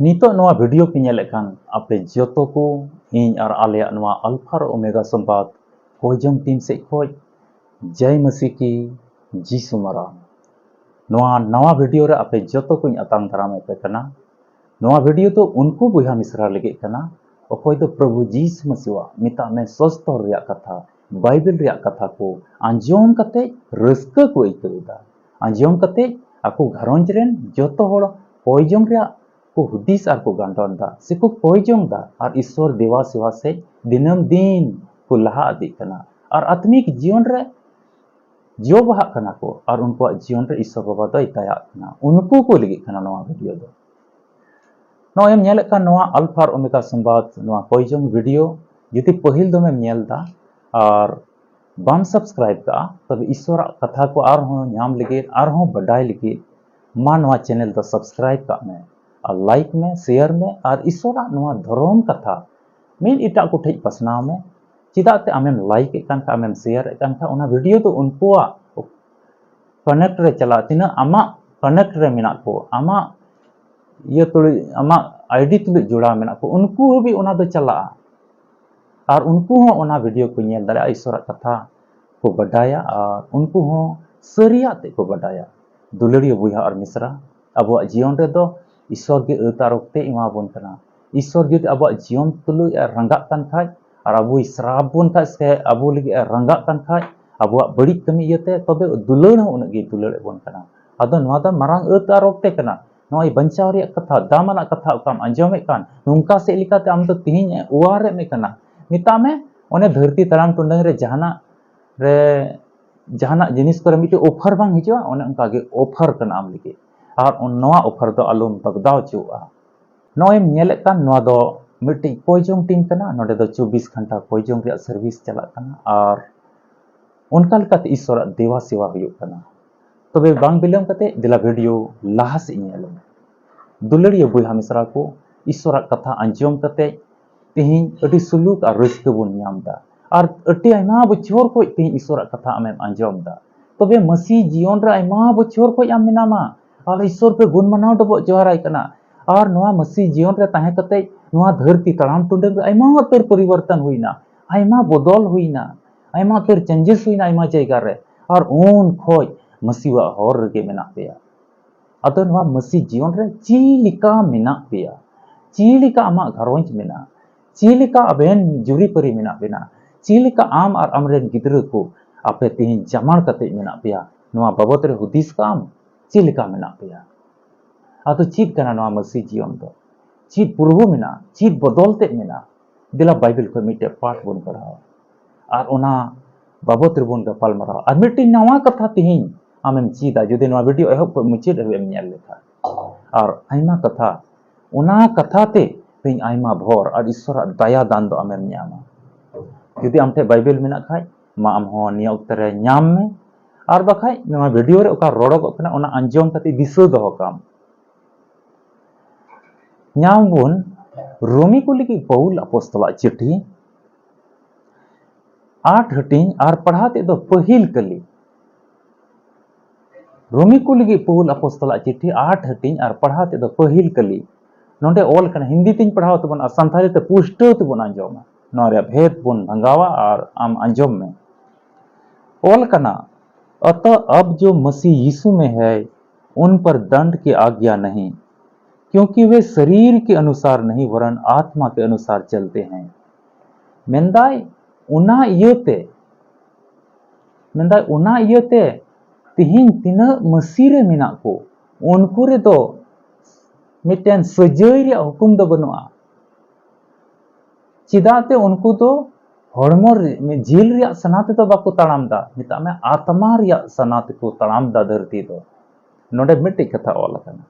Nitok noa video pe nyelekan ape joto ko ᱤᱧ ᱟᱨ ᱟᱞᱮᱭᱟᱜ ᱱᱚᱣᱟ ᱟᱞᱯᱷᱟ ᱟᱨ ᱳᱢᱮᱜᱟ ᱥᱚᱢᱵᱟᱫ ᱠᱚᱭᱡᱚᱝ ᱴᱤᱢ ᱥᱮᱡ ᱠᱷᱚᱡ जय मसीह की जीसु मरा नोआ नवा वीडियो रे आपे जतो कुछ अतांग दाराम पे कना नोआ वीडियो तो उनको बुहा मिश्रा लगे कना अकोय तो प्रभु जीसु मसीह मिता में स्वस्थ रिया कथा बाइबल रिया कथा को आंजोम कते रस्का को इकदा आंजोम कते आको घरंज रेन जतो होड़ कोयजोंग रिया को हुदिस आर को गांडोन दा सिको कोयजोंग दा और ईश्वर देवा सेवा से दिनम दिन को लहा आदि कना और आत्मिक जीवन रे जो बहा कना को और उनको जीवन रे ईश्वर बाबा दो इताया कना उनको को लगी कना नवा वीडियो दो नो एम नेल का नवा अल्फा और ओमेगा संवाद नवा कोयजोंग वीडियो यदि पहिल दो में नेल दा और बाम सब्सक्राइब का तब ईश्वर कथा को आर हो नाम लगे आर हो बडाई लगे मा नवा चैनल दो सब्सक्राइब का में और लाइक में शेयर में और ईश्वर नवा धर्म कथा मिल इटा को ठेक पसनाव में चिदाते आमेम लाइक एकान का आमेम शेयर एकान का उना वीडियो तो उनको कनेक्ट रे चला तिना आमा कनेक्ट रे मेना को आमा ये तो आमा आईडी तुले जुड़ा मेना को उनको भी उना दो चला और उनको हो उना वीडियो को नेल दारे ईश्वर कथा को बडाया और उनको हो सरिया ते को बडाया दुलड़िया बुया और मिश्रा अब जीवन रे दो ईश्वर के अतारोकते इमा बन कना ईश्वर जुद अब जीवन तुलु रंगा कान खाय और अब श्राबन का से अब लगे रंगा कान खाय अब बड़ी कमी इते तबे दुलड़ उन गे दुलड़ बन कना अदो नवा दा मारांग अतारोकते कना नोय बंचाव रे कथा दामना कथा काम अंजमे कान नुंका से लिकाते आम तो तिहिन उवारे में कना मिता में ओने धरती तराम टुंडंग रे जहाना जिनिस करे मिटे ऑफर बांग हिजवा ओने उनका गे ऑफर कना आम लगे और नवा ऑफर दो आलम बगदाव चुआ नोय नेले कान नवा दो मिट्टी कोयजोंग टीम कना नोडे दो 24 घंटा कोयजोंग रे सर्विस चला कना और उनका लकाते ईश्वर देवा सेवा हुयुग कना तबे बांग बिलम कते दिला वीडियो लाहा से नेल दुलड़िया बुहा मिश्रा को ईश्वर कथा अंजोम कते तिहिं अडी सुलूक और रस्क बुन नामदा और अटी आयमा बछोर को तिहिं ईश्वर कथा आमेम अंजोम दा तबे मसीह जीवन रे आयमा बछोर को आम मिनामा और ईश्वर पे गुण मनाव दबो जोहराय कना और नवा मसीह जीवन रे ताहे कते नवा धरती तड़ाम टुंडे आयमा तर परिवर्तन हुईना आयमा बदल हुईना आयमा तर चेंजेस हुईना आयमा जायगा रे और उन खोय मसीहा हर रे मेना पेया अतो नवा मसीह जीवन रे चीलिका मेना पेया चीलिका आमा घरवंज मेना चीलिका अबेन जुरी परी मेना बेना चीलिका आम और अमरेन गिद्र को आपे तिहिं जमाण कते मेना पेया नवा बाबत रे हुदिस काम चीलिका मेना पेया अतो चीत कना नवा मसीह जीवन दो चीत पूर्व मेना चीत बदलते मेना दिला बाइबल को मिटे पाठ बन पढ़ाओ और ओना बाबत रे बन गपाल मराओ और मिटे नवा कथा तिहिं आमेम चीदा जुदे नवा वीडियो एहब मुचिद हेम नेल लेखा और आयमा कथा ओना कथा ते तिहिं आयमा भोर और ईश्वर दया दान दो आमेम न्यामा जुदि आमठे बाइबल मेना खाय मा आम हो निया उत्तरे न्याम में और बखाय नवा वीडियो रे ओका रोड़ोग कना ओना अंजोम कते दिसो दो काम न्याम बुन रोमी को लिखी पौल अपोस्तला चिट्ठी 8 हटिंग और पढ़ाते दो पहिल कली रोमी को लिखी पौल अपोस्तला चिट्ठी 8 हटिंग और पढ़ाते दो पहिल कली नोंडे ओल कना हिंदी तिन पढ़ाओ तो बन संथाली ते पुष्ट तो बन अंजोम नोरे भेद बुन भंगावा और आम अंजोम में ओल कना अतः अब जो मसीह यीशु में है उन पर दंड की आज्ञा नहीं क्योंकि वे शरीर के अनुसार नहीं वरन आत्मा के अनुसार चलते हैं मेंदाय उना इयते तिहिं तिना मसीह रे मेना को उनको रे दो मिटेन सजय रे हुकुम दो बनुआ चिदाते उनको तो हड़मो में जील रे सनाते तो बाको तड़ाम दा मिता में आत्मा रे सनाते को तड़ाम दा धरती दो नोडे मिट्टी कथा ओल कना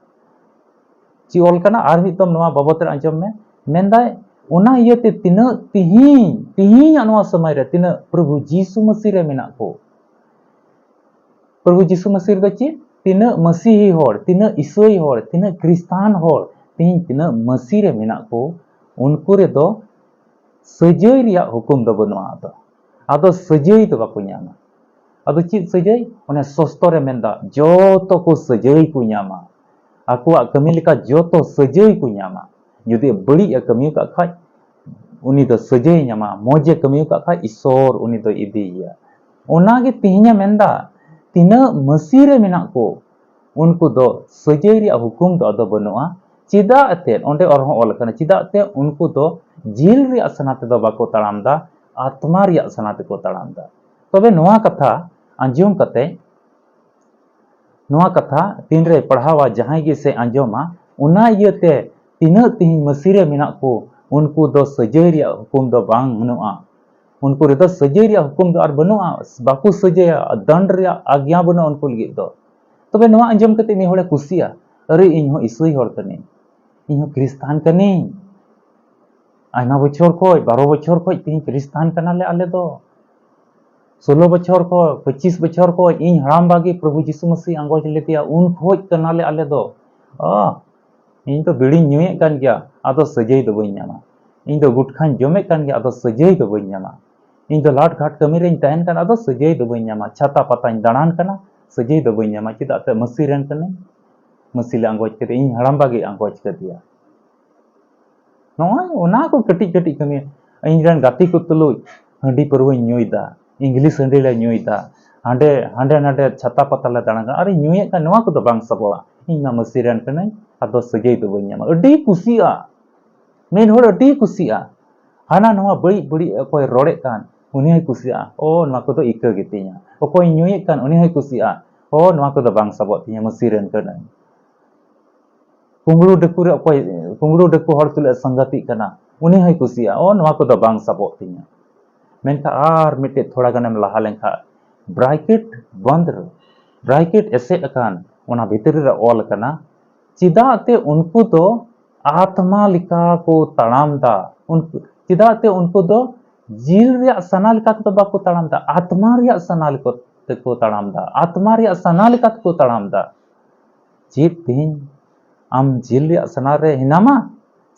ची ओल कना आर मितम नवा बाबत रे अंजम में मेंदाय उना इयते तिना तिहिं अनवा समय रे तिना प्रभु जीसु मसीह रे मेना को प्रभु जीसु मसीह रे ची तिना मसीही होड़ तिना ईसोई होड़ तिना क्रिस्तान होड़ तिहिं तिना मसीह रे मेना को उनको रे दो सजय रिया हुकुम दो बनुआ आदो सजय तो बाको न्यामा आदो ची सजय ओने सस्तो रे मेंदा जोतो को सजय को Nyama Akuak kami leka joto sejai ku nyama. Judi beli ya kami ka khai uni do sejai nyama. Moje kami ka khai isor uni do idiya. Onage tihinya menda tina mesire menak ko. Unku do sejai ria hukum do ado banua. Cida ate onde orang ol kana cida ate unku do jil ria sanate do bako taramda atma ria sanate ko taramda. Tobe noa katha anjum kate noa katha tinre padhawa jahanai ge se anjoma una iete tina tihin mesire menak ko unku do sejai ria hukum do bang menua. Unku redo sejai ria hukum do ar banua baku sejai dand ria agya banua unku lagi do. Tobe noa anjom kate ni hole kusia अरे इन इसुई हर कने इन क्रिस्तान कने आयमा बछर को 12 बछर को तीन क्रिस्तान कना ले आले दो 16 बछर को 25 बछर को इन हराम बागी प्रभु यीशु मसीह अंगोज लेतिया उन खोज कना ले आले दो इन तो बिड़ी न्यूए कान गया आदो सजई दो बइन ᱧᱟᱢᱟ इन तो गुटखान जमे कान गया आदो सजई दो बइन ᱧᱟᱢᱟ इन तो लाट घाट कमी रेन तहन कान आदो सजई दो बइन ᱧᱟᱢᱟ छाता पताñ दाणान कना सजई दो बइन ᱧᱟᱢᱟ चिदा ते मसी रेन कने मसीले अंगोज कते इन हराम बागी अंगोज कतिया नॉय ओना को कटी कटी कमी इन रन गाती को तुलुई हंडी परवे न्यूइदा इंग्लिश हंडी ले न्यूइदा हांडे हांडे नाडे छाता पता ले दाणा अरे न्यूए का नवा को तो बांग सबवा इन मा मसी रेन कने आदो सजई दो बइन ᱧᱟᱢᱟ अडी कुसिया मेन होड़ अडी कुसिया हाना नवा बड़ी बड़ी कोई रोड़े कान उनी है कुसिया ओ नवा को तो इका गितिया ओ कोई न्यूए कान उनी है कुसिया ओ नवा को तो बांग सबवा तिया मसी रेन कने कुंगड़ू डकू रे कोई कुंगड़ू डकू हर तुले संगति कना उनी है कुसिया ओ नवा को तो बांग सबवा तिया मेनका आर मिटे थोड़ा गनेम लहा लेंखा ब्रैकेट बंद ब्रैकेट एसे अकान ओना भीतर रे ऑल कना चिदाते उनको तो आत्मा लिका को तड़ामदा उनको चिदाते उनको तो जील रे सना लिका तो बाको तड़ामदा आत्मा रे सना लिका को तड़ामदा आत्मा रे सना लिका को तड़ामदा चित तीन आम जील रे सना रे हिनामा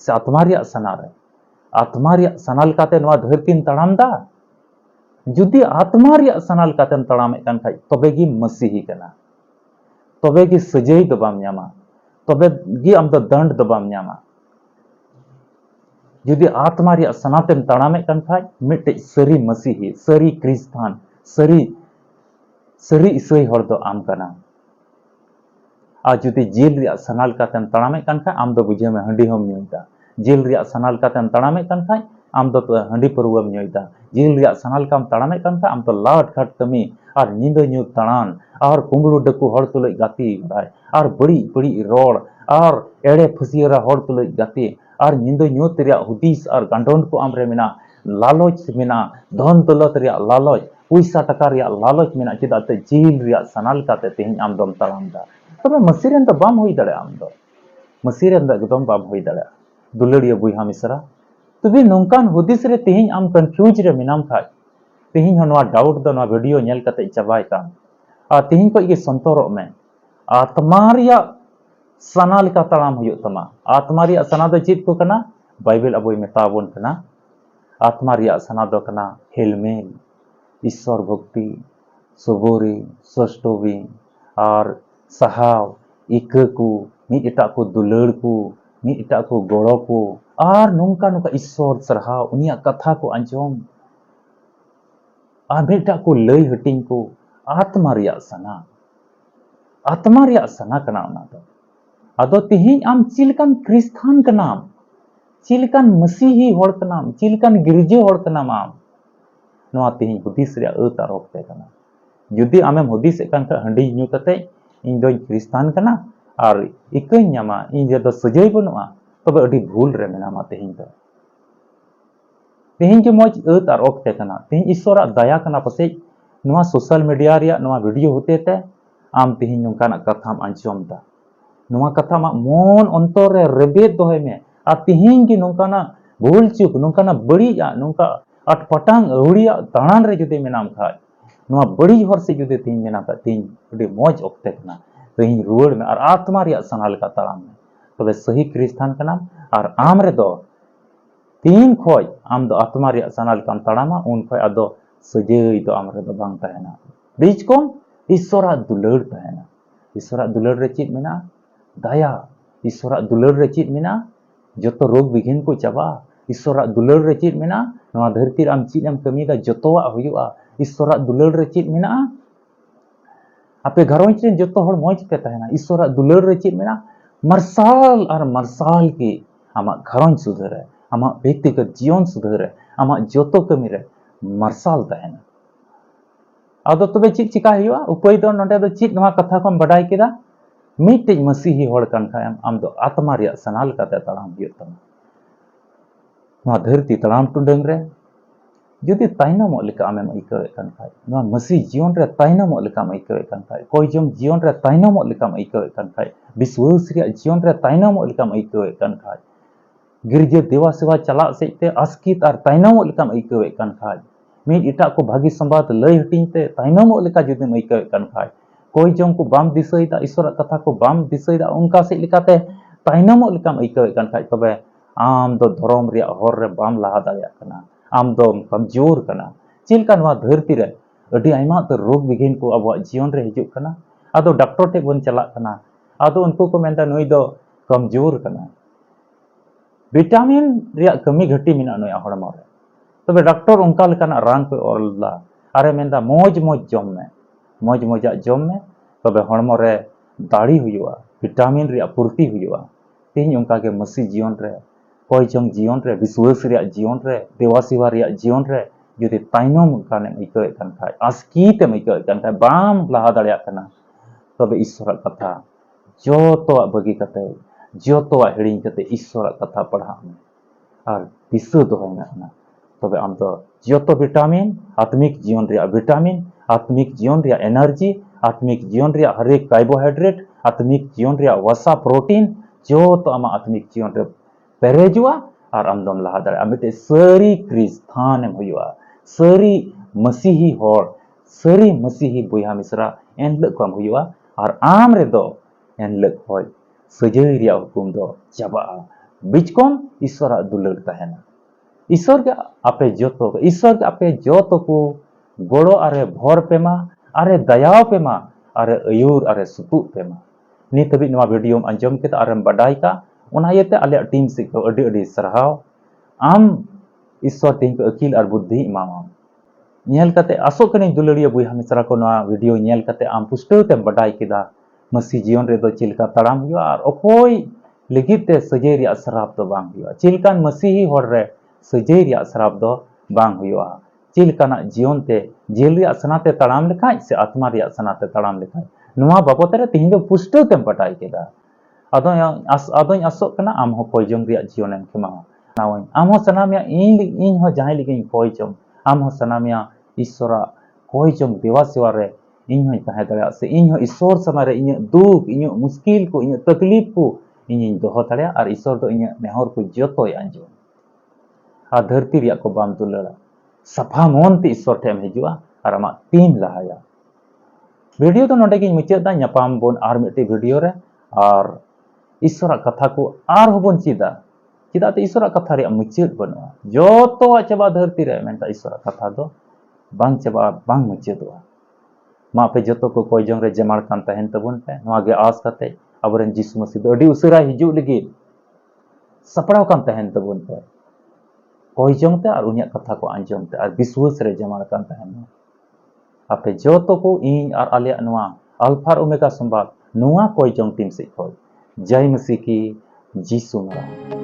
से आत्मा रे सना लिका ते नवा धरतीन तड़ामदा जुदी आत्मा रे सना लिका ते तड़ामे कान खाय तबेगी मसीही कना तबेगी सजई दो बाम ᱧᱟᱢᱟ तबे गी आम दो दंड दो बाम ᱧᱟᱢᱟ जुदी आत्मा रे सनातेम तड़ामे कान खाय मिटे सरी मसीही सरी क्रिस्तान सरी सरी इसुई हर दो आम कना आ जुदी जेल रे सनाल कातेम तड़ामे कान खाय आम दो बुझे में हंडी हम न्यूइदा जेल रे सनाल कातेम तड़ामे कान खाय आम दो हंडी परवम न्यूइदा जेल रे सनाल काम तड़ामे कान खाय आम तो लाट घाट कमी और नींद न्यू तड़ान और कुंबड़ू डकू हर तुले गाती भाई और बड़ी बड़ी रोड और एड़े फसियरा हर तुले गाती और नींद न्यू तेरिया हुदीस और गांडोन को आमरे मिना लालच मिना धन दौलत रिया लालच पैसा टका रिया लालच मिना चिदाते जेल रिया सनाल काते तेहिं आम दम तड़ामदा तबे मसीरेन तो बाम होई दड़े आम दो मसीरेन दा एकदम बाम होई दड़े दुलड़िया बुइहा मिसरा तबे नोंकान हुदीस रे तेहिं आम कंफ्यूज रे मिनाम खाय तेहिं हनवा डाउट दो ना वीडियो नेल कते चाबाय कान आ तेहिं को इगे संतोरक में आत्मा रिया सना लिका तड़ाम हुयो तमा आत्मा रिया सना दो चीज को कना बाइबल अबोय मेताबोन कना आत्मा रिया सना दो कना हेलमेल ईश्वर भक्ति सबोरी सष्टोबी और सहाव इका को मिद एटा को दुलड़ को मिद एटा को गोड़ो को और नोंका नोंका ईश्वर सरहाव उनिया कथा को अंजोम आ बेटा को लय हटिंग को आत्मा रिया सना कना ओना दो आदो तिहिं आम चिलकान क्रिस्तान कनाम चिलकान मसीही हर कनाम चिलकान गिरजे हर कनाम आम नोआ तिहिं हुदीस रिया अत आरोप ते कना जुदी आमेम हुदीस एकान का हंडी न्यू कते इन दो क्रिस्तान कना और इकई ᱧᱟᱢᱟ इन जे दो सजई बनुआ तबे अडी भूल रे मेनामा तिहिं दो तिहिं के मौज अत और ओक्ते कना तिहिं ईश्वरा दया कना पसे नोआ सोशल मीडिया रिया नोआ वीडियो होते ते आम तिहिं नोंकाना कथाम अंजोमदा नोआ कथा मा मन अंतर रे रेबेद दोहे में आ तिहिं के नोंकाना भूल चुक नोंकाना बड़ीया नोंका अटपटांग अवड़िया दाणान रे जुदे मेनाम खाय नोआ बड़ी हर से जुदे तिहिं मेना का तिहिं अडी मौज ओक्ते कना तिहिं रुवड़ में और आत्मा रिया सनाल का तड़ाम में तबे सही क्रिस्तान कना और आम रे दो तीन खोज आम दो आत्मा रिया सनाल काम तड़ामा उन खोज आदो सजई दो आम रे दो बांग तहना बीच कोम ईश्वरा दुलड़ तहना ईश्वरा दुलड़ रे चीज मेना daya ईश्वराग दुलार रे चेद मेना जोतो रोग बिघिन को चाबा ईश्वराग दुलार रे चेद मेना नवा धरती आम चेद एम कमीदा जोतोवा हुयुआ ईश्वराग दुलार रे चेद मेना आपे घरोंच रे जोतो हर मौज पे तहना ईश्वराग दुलार रे चेद मेना मार्साल और मार्साल की आमा घरोंच सुधरे आमा व्यक्तिगत जीवन सुधरे आमा जोतो कमी रे मार्साल तहना आदो तबे चेद चिका हुयुआ उपाय दो नोंडे दो चेद नवा कथा को बडाई केदा मीटे मसीही होड़ कन खाय आम दो आत्मा रे सनाल कते तड़ाम हुयुग तमा नवा धरती तड़ाम टुंडंग रे जुदी ताइनम लेका आमेम इकावे कन खाय नवा मसीह जीवन रे ताइनम लेका आम इकावे कन खाय कोई जम जीवन रे ताइनम लेका आम इकावे कन खाय विश्वास रे जीवन रे ताइनम लेका आम इकावे कन खाय गिरजे देवा सेवा चला सेते आस्कित आर ताइनम लेका आम इकावे कन खाय मीट इटा को भागी संबाद लय हटिंग ते ताइनम लेका जुदी आम इकावे कन खाय कोई जम को बाम दिसईदा ईश्वर कथा को बाम दिसईदा उनका से लेकाते ताइनम लेका आम इकावे कन खाय तबे आम दो धर्म रे हर रे बाम लहा दाया कना आम दो कमजोर कना चिलका नवा धरती रे अडी आइमा तो रोग बिघिन को अब जीवन रे हिजुग कना आदो डॉक्टर टे बन चला कना आदो उनको को मेंदा नुई दो कमजोर कना विटामिन रे कमी घटी मिना नुई हड़मो रे तबे डॉक्टर उनका लेकाना रान को ओरला अरे मेंदा मौज मौज जम में मौज मौजा जम में तबे हड़मो रे दाड़ी हुयुआ विटामिन रे पूर्ति हुयुआ तीन उनका के मसीह जीवन रे कोई जंग जीवन रे विश्वास रे जीवन रे देवा सेवा रे जीवन रे जुदी ताइनम काने इकावे कन खाय आस्कीते इकावे कन खाय बाम लहा दाड़िया कना तबे ईश्वर कथा जोतो बगी कते जोतो हिड़िंग कते ईश्वर कथा पढ़ा में और दिसो दोहना ना तबे आम तो जोतो विटामिन आत्मिक जीवन रे विटामिन आत्मिक जीवन रे एनर्जी आत्मिक जीवन रे हरेक कार्बोहाइड्रेट आत्मिक जीवन रे वसा प्रोटीन जोतो आमा आत्मिक जीवन रे पेरेजुआ और आमदम लहा दाड़े आमिटे सरी क्रिस्तान हुयुआ सरी मसीही होड़ सरी मसीही बुया मिश्रा एनलक कम हुयुआ और आम रे दो एनलक होय सजय रिया हुकुम दो चाबा बिचकोन ईश्वर दुलड़ तहना ईश्वर के आपे जोतो को गोड़ो अरे भोर पेमा अरे दयाव पेमा अरे अयूर अरे सुतु पेमा नित हबी नवा वीडियो अंजम के अरे बडाई का उनायते आले टीम से को अडी अडी सरहाव आम ईश्वर टीम पे अकील और बुद्धि इमाम नेल कते आसो कने दुलड़िया बुया मिश्रा को नवा वीडियो नेल कते आम पुष्टो ते बडाई केदा मसी जीवन रे दो चिलका तड़ाम हुआ और अकोय लगित ते सजय रिया शराब दो बांग हुआ चिलकान मसीही होड़ रे सजय रिया शराब दो बांग हुआ चिलकाना जीवन ते जेल रिया सनाते तड़ाम लेखाय से आत्मा रिया सनाते तड़ाम लेखाय नवा बाबत रे तिहिं दो पुष्टो ते बडाई केदा आदों आसो कना आम हो कोयजम रिया जीवन एम खेमा नावई आम हो सनामिया इन हो जहां लिगे कोयजम आम हो सनामिया ईश्वरा कोयजम देवा सेवा रे इन हो तहे दड़िया से इन हो ईश्वर समय रे इन दुख इन मुश्किल को इन तकलीफ को इन दोहो दड़िया और ईश्वर दो इन नेहर को जतो आंजो आ धरती रिया को बाम दुलड़ा सफा मन ते ईश्वर ठेम हिजुआ और आमा तीन लहाया वीडियो तो नोडे गिन मुचादा न्यापाम बोन आर मिटे वीडियो रे और ईश्वर कथा को आर होबन चिदा चिदा ते ईश्वर कथा रे मुचाद बनुआ जोतो चबा धरती रे मेंता ईश्वर कथा दो बांग चबा बांग मुचादवा मा पे जोतो को कोई जंग रे जमाड़ कान तहन तबुन पे नवा गे आस कते अबरेन जिसु मसीह दो अडी उसरा हिजु लगी सपड़ाव कान तहन तबुन पे कोई जंग ते और उनिया कथा को आंजम ते और विश्वास रे जमाड़ कान तहन आपे जोतो को इन और आले नवा अल्फा ओमेगा संबाद नवा कोई जंग टीम से कोई जय मसीह की जीसु मरा